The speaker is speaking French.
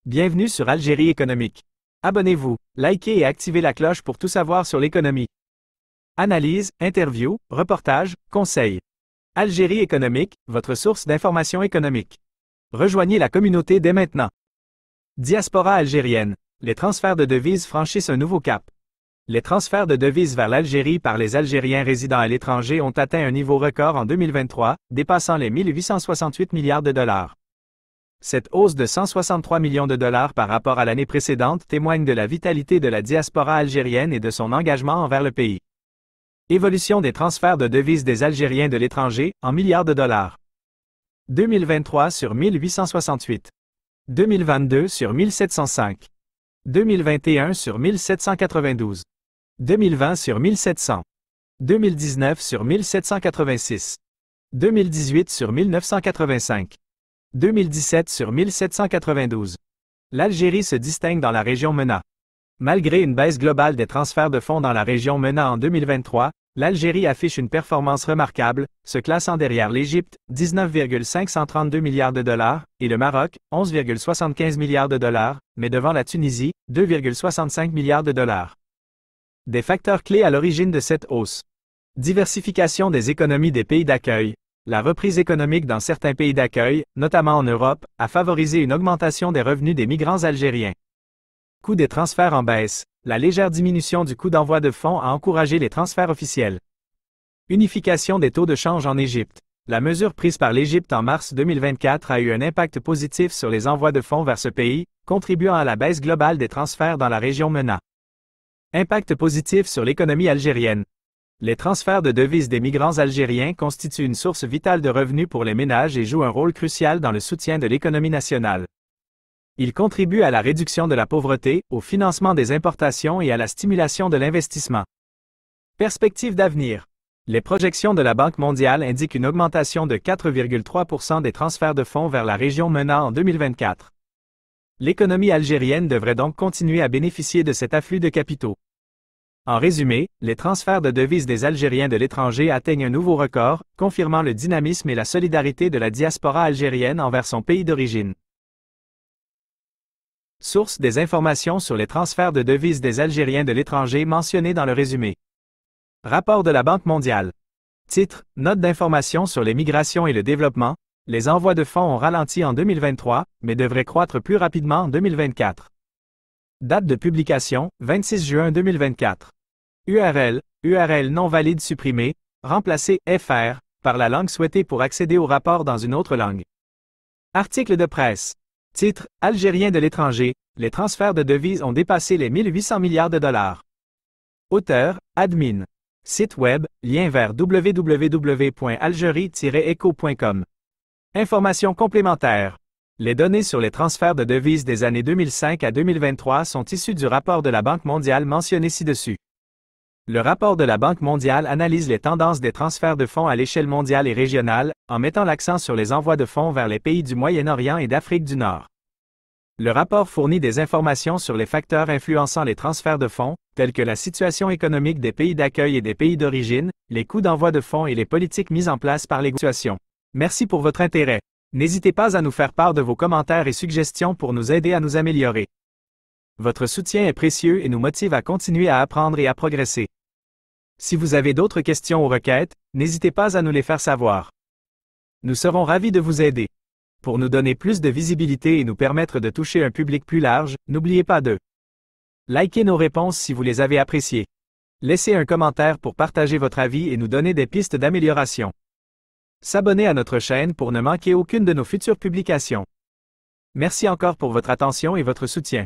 Bienvenue sur Algérie économique. Abonnez-vous, likez et activez la cloche pour tout savoir sur l'économie. Analyse, interview, reportage, conseils. Algérie économique, votre source d'information économique. Rejoignez la communauté dès maintenant. Diaspora algérienne. Les transferts de devises franchissent un nouveau cap. Les transferts de devises vers l'Algérie par les Algériens résidant à l'étranger ont atteint un niveau record en 2023, dépassant les 1868 milliards de dollars. Cette hausse de 163 millions de dollars par rapport à l'année précédente témoigne de la vitalité de la diaspora algérienne et de son engagement envers le pays. Évolution des transferts de devises des Algériens de l'étranger, en milliards de dollars. 2023 sur 1868. 2022 sur 1705. 2021 sur 1792. 2020 sur 1700. 2019 sur 1786. 2018 sur 1985. 2017 sur 1792. L'Algérie se distingue dans la région MENA. Malgré une baisse globale des transferts de fonds dans la région MENA en 2023, l'Algérie affiche une performance remarquable, se classant derrière l'Égypte, 19,532 milliards de dollars, et le Maroc, 11,75 milliards de dollars, mais devant la Tunisie, 2,65 milliards de dollars. Des facteurs clés à l'origine de cette hausse. Diversification des économies des pays d'accueil. La reprise économique dans certains pays d'accueil, notamment en Europe, a favorisé une augmentation des revenus des migrants algériens. Coût des transferts en baisse. La légère diminution du coût d'envoi de fonds a encouragé les transferts officiels. Unification des taux de change en Égypte. La mesure prise par l'Égypte en mars 2024 a eu un impact positif sur les envois de fonds vers ce pays, contribuant à la baisse globale des transferts dans la région MENA. Impact positif sur l'économie algérienne. Les transferts de devises des migrants algériens constituent une source vitale de revenus pour les ménages et jouent un rôle crucial dans le soutien de l'économie nationale. Ils contribuent à la réduction de la pauvreté, au financement des importations et à la stimulation de l'investissement. Perspectives d'avenir. Les projections de la Banque mondiale indiquent une augmentation de 4,3% des transferts de fonds vers la région MENA en 2024. L'économie algérienne devrait donc continuer à bénéficier de cet afflux de capitaux. En résumé, les transferts de devises des Algériens de l'étranger atteignent un nouveau record, confirmant le dynamisme et la solidarité de la diaspora algérienne envers son pays d'origine. Source des informations sur les transferts de devises des Algériens de l'étranger mentionnés dans le résumé. Rapport de la Banque mondiale. Titre, note d'information sur les migrations et le développement. Les envois de fonds ont ralenti en 2023, mais devraient croître plus rapidement en 2024. Date de publication, 26 juin 2024. URL non valide supprimée, remplacé FR par la langue souhaitée pour accéder au rapport dans une autre langue. Article de presse. Titre, Algériens de l'étranger, les transferts de devises ont dépassé les 1800 milliards de dollars. Auteur, admin. Site web, lien vers www.algerie-eco.com. Informations complémentaires. Les données sur les transferts de devises des années 2005 à 2023 sont issues du rapport de la Banque mondiale mentionné ci-dessus. Le rapport de la Banque mondiale analyse les tendances des transferts de fonds à l'échelle mondiale et régionale, en mettant l'accent sur les envois de fonds vers les pays du Moyen-Orient et d'Afrique du Nord. Le rapport fournit des informations sur les facteurs influençant les transferts de fonds, tels que la situation économique des pays d'accueil et des pays d'origine, les coûts d'envoi de fonds et les politiques mises en place par les gouvernements. Merci pour votre intérêt. N'hésitez pas à nous faire part de vos commentaires et suggestions pour nous aider à nous améliorer. Votre soutien est précieux et nous motive à continuer à apprendre et à progresser. Si vous avez d'autres questions ou requêtes, n'hésitez pas à nous les faire savoir. Nous serons ravis de vous aider. Pour nous donner plus de visibilité et nous permettre de toucher un public plus large, n'oubliez pas de liker nos réponses si vous les avez appréciées. Laissez un commentaire pour partager votre avis et nous donner des pistes d'amélioration. S'abonner à notre chaîne pour ne manquer aucune de nos futures publications. Merci encore pour votre attention et votre soutien.